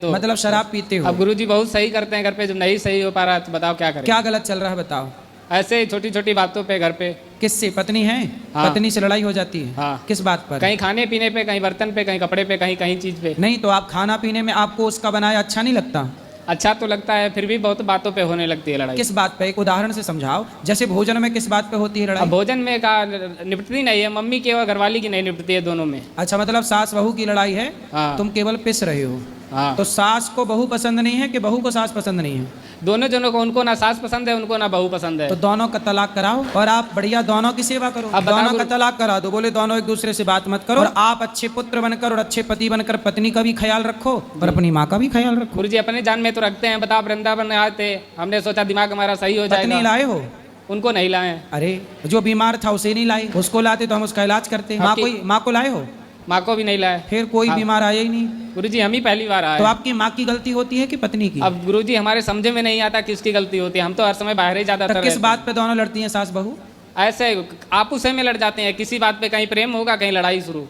तो मतलब शराब पीते हो। अब गुरुजी बहुत सही करते हैं घर पे, जब नहीं सही हो पा रहा तो बताओ क्या करें। क्या गलत चल रहा है बताओ। ऐसे ही छोटी छोटी बातों पे घर पे। किससे? पत्नी है? हाँ। पत्नी से लड़ाई हो जाती है? हाँ। किस बात पर? कहीं खाने पीने पे, कहीं बर्तन पे, कहीं कपड़े पे, कहीं कहीं चीज पे। नहीं तो आप खाना पीने में आपको उसका बनाया अच्छा नहीं लगता? अच्छा तो लगता है, फिर भी बहुत बातों पे होने लगती है लड़ाई। किस बात पे? एक उदाहरण से समझाओ। जैसे भोजन में किस बात पे होती है अब लड़ाई? भोजन में का निपटती नहीं है, मम्मी की और घरवाली की नहीं निपटती है दोनों में। अच्छा, मतलब सास बहू की लड़ाई है। हाँ। तुम केवल पिस रहे हो। हाँ। तो सास को बहू पसंद नहीं है कि बहू को सास पसंद नहीं है? दोनों जनों को, उनको ना सास पसंद है, उनको ना बहू पसंद है। तो दोनों का तलाक कराओ और आप बढ़िया दोनों की सेवा करो। अब बताओ दोनों का गुरु- तलाक करा दो। बोले दोनों एक दूसरे से बात मत करो और आप अच्छे पुत्र बनकर और अच्छे पति बनकर पत्नी का भी ख्याल रखो और अपनी माँ का भी ख्याल रखो। गुरुजी अपने जान में तो रखते हैं। बताओ, वृंदावन आए थे, हमने सोचा दिमाग हमारा सही हो पत्नी जाएगा। लाए हो? उनको नहीं लाए। अरे जो बीमार था उसे नहीं लाए, उसको लाते तो हम उसका इलाज करते। माँ को लाए हो? माँ को भी नहीं लाए। फिर कोई हाँ। बीमार आया ही नहीं। गुरुजी हम ही पहली बार आए। तो आपकी माँ की गलती होती है कि पत्नी की? अब गुरुजी हमारे समझे में नहीं आता किसकी गलती होती है। हम तो हर समय बाहर ही ज्यादातर तो किस रहते बात पे दोनों लड़ती हैं सास बहू? हैं। ऐसे आपस में लड़ जाते हैं किसी बात पे। कहीं प्रेम होगा, कहीं लड़ाई शुरू।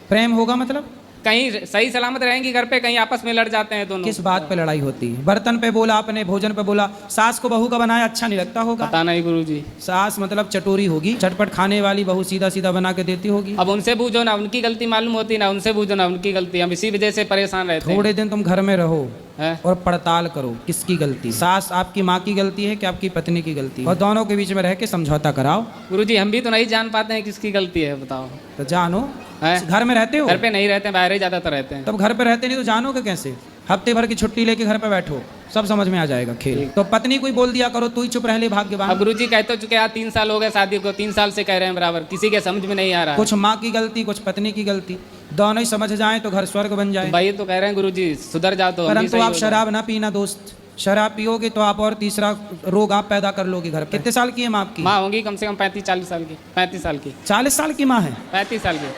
प्रेम होगा मतलब? कहीं सही सलामत रहेंगी घर पे, कहीं आपस में लड़ जाते हैं दोनों। किस बात पे लड़ाई होती है? बर्तन पे बोला आपने, भोजन पे बोला। सास को बहू का बनाया अच्छा नहीं लगता होगा? पता नहीं गुरुजी। सास मतलब चटोरी होगी, चटपट खाने वाली। बहू सीधा सीधा बना के देती होगी। अब उनसे पूछो ना, उनकी गलती मालूम होती ना, उनसे पूछो ना उनकी गलती। हम इसी वजह से परेशान रहते थोड़े दिन तुम घर में रहो हैं। और पड़ताल करो किसकी गलती। सास आपकी माँ की गलती है कि आपकी पत्नी की गलती है? और दोनों के बीच में रह के समझौता कराओ। गुरुजी हम भी तो नहीं जान पाते हैं किसकी गलती है, बताओ। तो जानो। हैं? घर में रहते हो? घर पे नहीं रहते हैं, बाहर ही ज्यादातर रहते हैं। तब घर पे रहते नहीं तो जानोगे कैसे? हफ्ते भर की छुट्टी लेके घर पे बैठो, सब समझ में आ जाएगा खेल। तो पत्नी कोई बोल दिया करो, तू ही चुप रह ले भाग्यवान। अब गुरुजी कह तो चुके हैं, 3 साल हो गए शादी को, 3 साल से कह रहे हैं बराबर, किसी के समझ में नहीं आ रहा है। कुछ माँ की गलती, कुछ पत्नी की गलती, दोनों ही समझ जाएं तो घर स्वर्ग बन जाए। भाई तो कह रहे हैं गुरुजी सुधर जाओ तो हम भी परंतु सही आप हो जाएं। शराब ना पीना दोस्त। शराब पियोगे तो आप और तीसरा रोग आप पैदा कर लोगे घर पे। कितने साल की है माँ आपकी? माँ होंगी कम से कम 35-40 साल की। 35 साल की। 40 साल की माँ है? 35 साल की।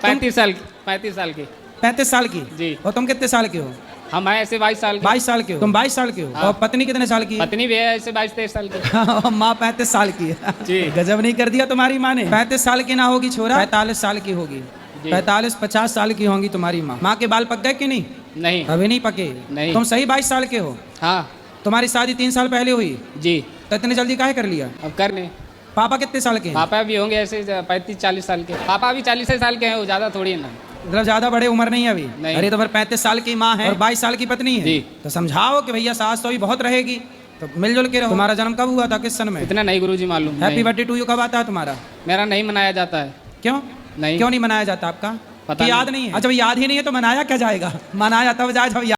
35 साल की। 35 साल की। 35 साल की जी। और तुम कितने साल के हो? हम आए ऐसे 22 साल के। 22 साल के हो? तुम 22 साल के हो। हाँ। और पत्नी कितने साल की है? पत्नी भी है ऐसे 22-23 साल की। माँ 35 साल की है। जी। गजब नहीं कर दिया तुम्हारी माँ ने। 35 साल की ना होगी छोरा, 45 साल की होगी। जी। 45-50 साल की होंगी तुम्हारी माँ। माँ के बाल पक गए कि नहीं? नहीं। अभी नहीं पके? नहीं। तुम सही 22 साल के हो? हाँ। तुम्हारी शादी 3 साल पहले हुई, जी। तो इतने जल्दी काहे कर लिया? अब करने। पापा कितने साल के हैं? पापा भी होंगे ऐसे 35-40 साल के। पापा भी 40 साल के हैं, वो ज्यादा थोड़ी है ना। मतलब ज्यादा बड़े उम्र नहीं है अभी? नहीं। अरे तो फिर 35 साल की माँ है और 22 साल की पत्नी है। जी। तो समझाओ कि भैया सास तो अभी बहुत रहेगी, तो मिलजुल के रहो। तुम्हारा जन्म कब हुआ था, किस सन में? इतना नहीं गुरुजी मालूम। हैप्पी नहीं। बर्थडे टू यू कब आता है तुम्हारा? मेरा नहीं मनाया जाता है। क्यों? नहीं। क्यों नहीं मनाया जाता आपका? पता कि याद नहीं है? अच्छा, याद ही नहीं है तो मनाया क्या जाएगा? मनाया तब जाए जब